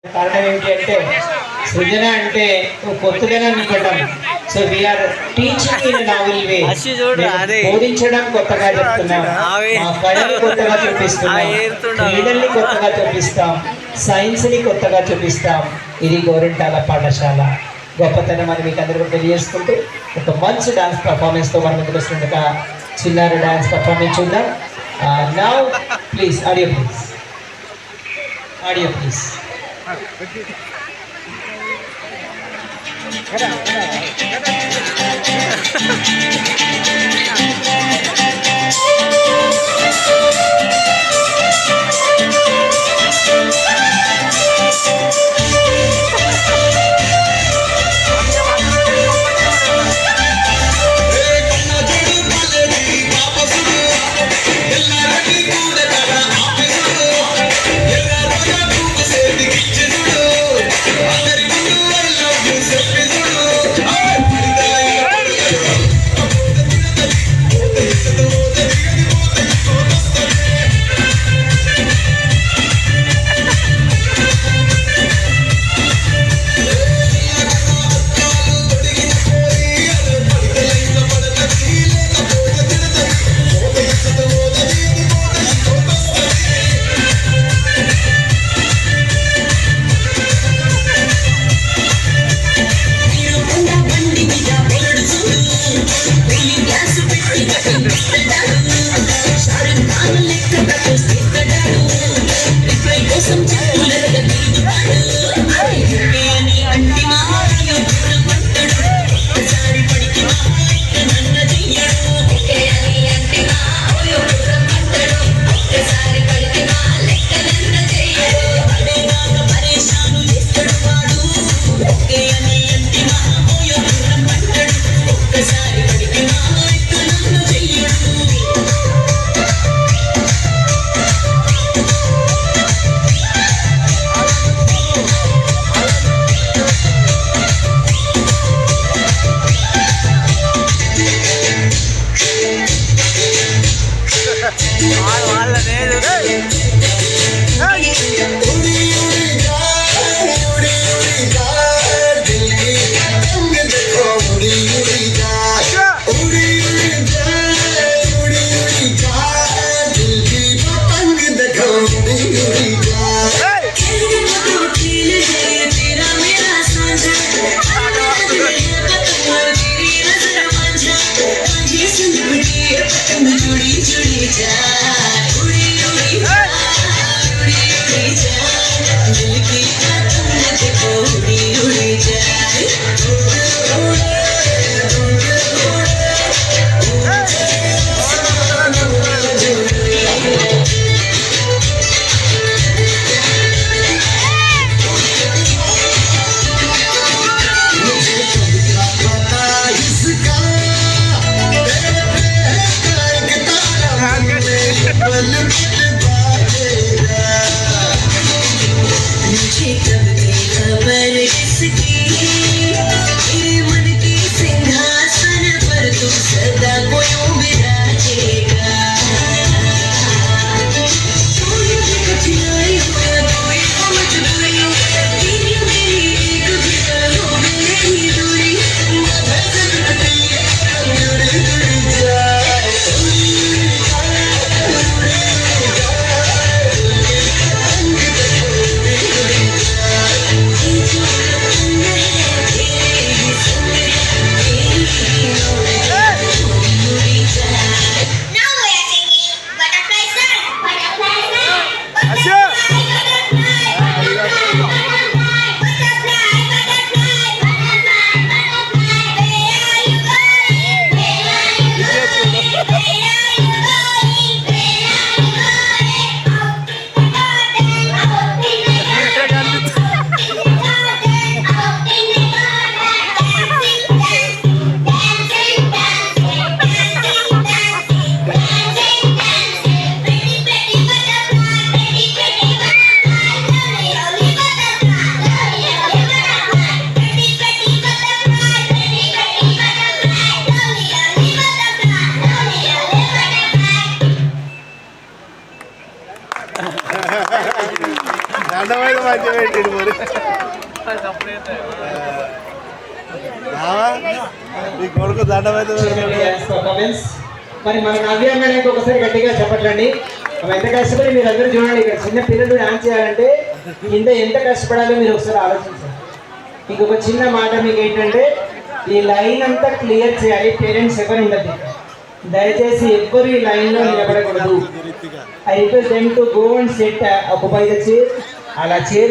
కారణం ఏంటి అంటే సృజన అంటే కొత్తగా నింపడం. So we are teaching in novel way. బోధించడం కొత్తగా చెప్తున్నాం, మా కళని కొత్తగా చూపిస్తున్నాం, క్రీడల్ని కొత్తగా చూపిస్తాం, సైన్స్ ని కొత్తగా చూపిస్తాం. ఇది గోరింటాల పాఠశాల గొప్పతనం అని మీకు అందరూ తెలియజేసుకుంటూ ఒక మంచి డాన్స్ పర్ఫార్మెన్స్ తో మన ముందుకు వస్తుంది. ఒక చిన్నారి డాన్స్ పర్ఫార్మెన్స్ చూద్దాం. Now please audio please. కొడుకు దండమైతే మరి మన నవ్య మేడానికి ఒకసారి గట్టిగా చెప్పట్లండి. ఎంత కష్టపడి మీరు అందరూ చూడండి. ఇక్కడ చిన్న పిల్లలు డాన్స్ చేయాలంటే కింద ఎంత కష్టపడాలో మీరు ఒకసారి ఆలోచించండి. ఇంకొక చిన్న మాట మీకు ఏంటంటే, ఈ లైన్ అంతా క్లియర్ చేయాలి. పేరెంట్స్ ఎవరు ఉండదు, దయచేసి ఎవ్వరు ఈ లైన్ లో నిలబడకూడదు. I request them to go and sit occupy the chair. అలా చైర్